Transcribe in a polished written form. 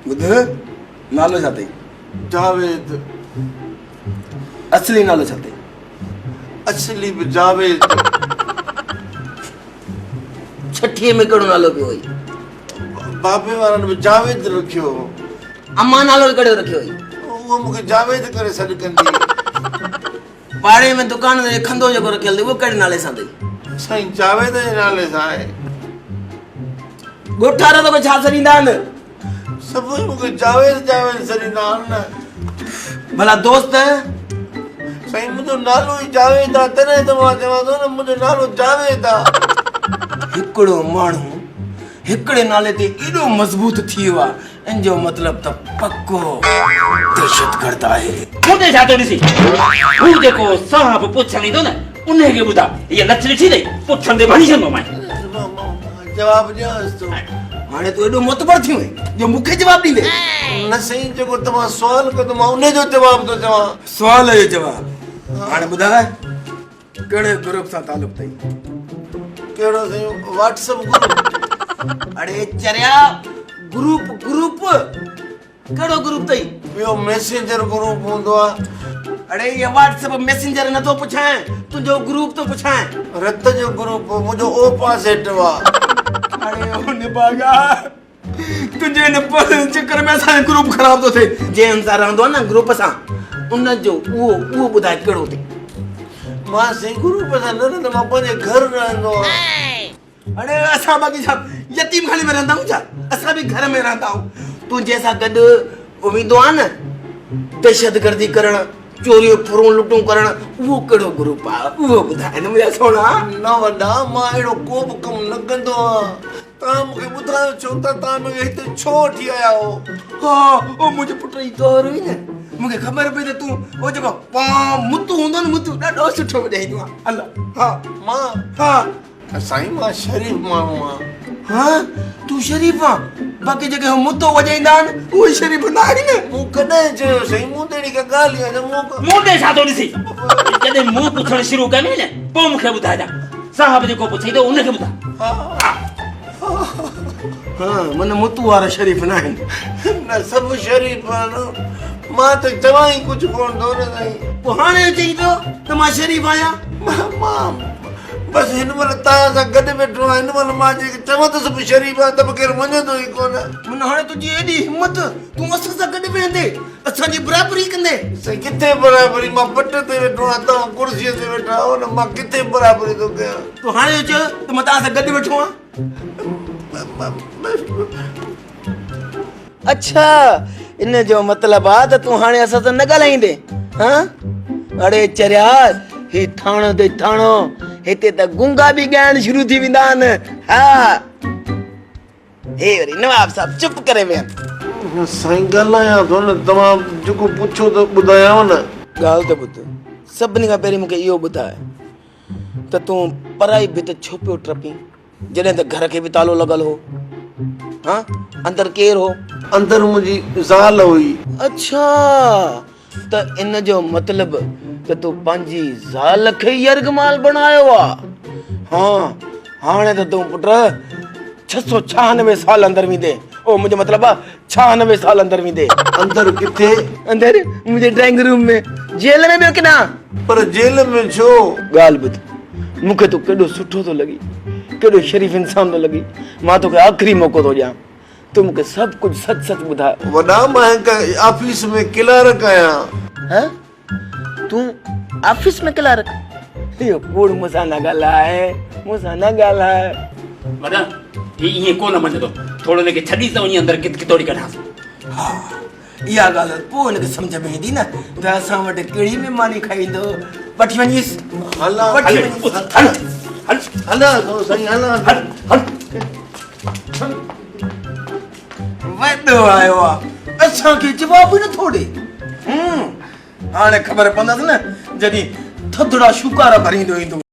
ॿुध नालो छा अथई? जावेद। असली नालो छा अथई? असली भी जावेद। छठीअ में कहिड़ो नालो पियो हुई? बाबे वारनि भी जावेद रखियो। अम्मा नालो कहिड़ो रखियो हुई? वो मूंखे जावेद करे सॾु कंदी। पाड़े में दुकान ते खंदो जेको रखियल अथई उहो कहिड़े नाले सां अथई? साईं जावेद जे नाले सां आहे। ॻोठारा तोखे छा सॾींदा आहिनि? सभु मूंखे जावेद जावेद सॾींदा आहिनि न। भला दोस्त? साईं मुंहिंजो नालो ई जावेद आहे, तॾहिं त मां चवां थो न मुंहिंजो नालो जावेद आहे। हिकिड़ो माण्हू हिकिड़े नाले ते एॾो मज़बूत थी वियो आहे, इन जो मतिलब त पक्को दहशतगर्द आहे। मुंहिंजे छा थो ॾिसी? हू जेको साहब पुछण ईंदो न उनखे ॿुधा हीअ नच ॾिठी अथई, पुछण ते भणी छॾंदो मां। जवाब ॾियांसि थो। हाणे तूं एॾो मुतबर थी वई जो मूंखे जवाब ॾींदे? न साईं जेको तव्हां सुवाल कंदो मां उन जो जवाब थो चवां। सुवाल जो जवाब। हाणे ॿुधाए कहिड़े ग्रुप सां तालुक अथई? कहिड़ो साईं? WhatsApp group. अड़े चरिया ग्रुप कहिड़ो ग्रुप अथई? ॿियो मैसेंजर ग्रुप हूंदो आहे। अड़े ये व्हाट्सएप मैसेंजर नथो पुछां, तुंहिंजो ग्रुप तो पुछां। रत जो ग्रुप मुंहिंजो ओ पासेट आहे। अरे ओ निभागा तुझे न चक्कर में असां ग्रुप ख़राब तो थे। जे अंसार रहंदो न ग्रुप सां उन जो उहो ॿुधाए कहिड़ो अथई? मां साईं ग्रुप सां न रहंदो, मां पंहिंजे घर रहंदो आहियां। अरे असां बाक़ी छा यतीम खाने में रहंदा आहियूं छा? असां बि घर में रहंदा आहियूं। तूं जंहिंसां गॾु वेंदो आहे न दहशतगर्दी करण, चोरियूं फुरूं लुटूं करण, उहो कहिड़ो ग्रुप आहे उहो ॿुधाए न मुंहिंजा सोना। न वॾा मां अहिड़ो को बि कमु न कंदो आहियां। तव्हां मूंखे ॿुधायो छो त तव्हां मूंखे हिते छो वठी आया हो? हा ओ मुंहिंजे पुट जी तौर हुई न, मूंखे ख़बर पई त तूं ओ जेको मुतु हूंदो न मुतु ॾाढो सुठो ॿुधाईंदो आहे। हलो हा मां हा साईं मां शरीफ़ माण्हू आहियां। हा तूं शरीफ़ आहे, बाक़ी जेके मुतो वॼाईंदा आहिनि उहे शरीफ़ न आहिनि। मूं कॾहिं चयो साईं? मूं त अहिड़ी का ॻाल्हि आहे न। मुंहिंजे छा थो ॾिसी? जॾहिं मूं पुछणु शुरू कयो न पोइ मूंखे ॿुधाइजां। साहब जेको पुछईंदो उनखे ॿुधा। हा मन मुतु वारा शरीफ़ न आहिनि। न सभु शरीफ़ आहिनि। मां त चवां ई कुझु कोन थो न साईं। पोइ हाणे चई पियो त मां शरीफ़ आहियां? मां बसि हिन महिल तव्हां सां गॾु वेठो आहियां। हिन महिल मां जेके चवां त सभु शरीफ़ आहे त बि केरु मञंदो ई कोन। मन हाणे तुंहिंजी एॾी हिमत, तूं असां सां गॾु वेहंदे असांजी बराबरी कंदे? साईं किथे बराबरी? मां पट ते वेठो आहियां, तव्हां कुर्सीअ ते वेठा आहियो न। मां किथे बराबरी थो कयां? तूं हाणे चयो त मां तव्हां सां गॾु वेठो आहियां। अच्छा इन जो मतिलब आहे त तूं हाणे असां सां न ॻाल्हाईंदे? हा अड़े चरिया ही थाणो ते थाणो, हिते त गुंगा बि ॻाइण शुरू थी वेंदा आहिनि। हा हे वरी नवाब साहब चुप करे विया। साईं ॻाल्हायां थो न, तव्हां जेको पुछो त ॿुधायांव न। ॻाल्हि त ॿुध, सभिनी खां पहिरीं मूंखे इहो ॿुधाए त तूं पराई भित छो पियो टपी जॾहिं त घर खे बि तालो लॻल हो? हा अंदरि केरु हो? अंदरि मुंहिंजी ज़ाल हुई। अच्छा त इन जो मतिलब त तूं पंहिंजी ज़ाल खे यरगमाल बनायो आहे? हा हाणे त तूं पुट 696 साल अंदरि वेंदे। ओ मुंहिंजो मतिलब आहे 96 साल अंदरि वेंदे। अंदरि किथे? अंदरि मुंहिंजे ड्राइंग रूम में। जेल में ॿियो किथां? पर जेल में छो? ॻाल्हि ॿुध, मूंखे तूं केॾो सुठो थो लॻी, केॾो शरीफ़ इंसान थो लॻी। मां तोखे आख़िरी मौक़ो थो ॾियां, तूं मूंखे सभु कुझु सच सच ॿुधाए। वॾा मां हिकु ऑफिस में क्लर्क आहियां। हा तूं ऑफिस में क्लर्क? इहो कूड़ मूंसां न ॻाल्हाए, मूंसां न ॻाल्हाए। वॾा ही ईअं कोन मञंदो, थोरो हिनखे छॾी त वञी अंदरि किथोड़ी कढांसि। हा इहा ॻाल्हि पोइ हिनखे सम्झ में ईंदी न त असां वटि कहिड़ी महिमानी खाईंदो। वठी वञीसि। हलां वठी वञीसि। हलां थो साईं, हलां। वॾो आयो आहे, असांखे जवाब ई नथो ॾे। हाणे ख़बर पवंदसि न जॾहिं थधिड़ा शुकारा भरींदो ईंदो।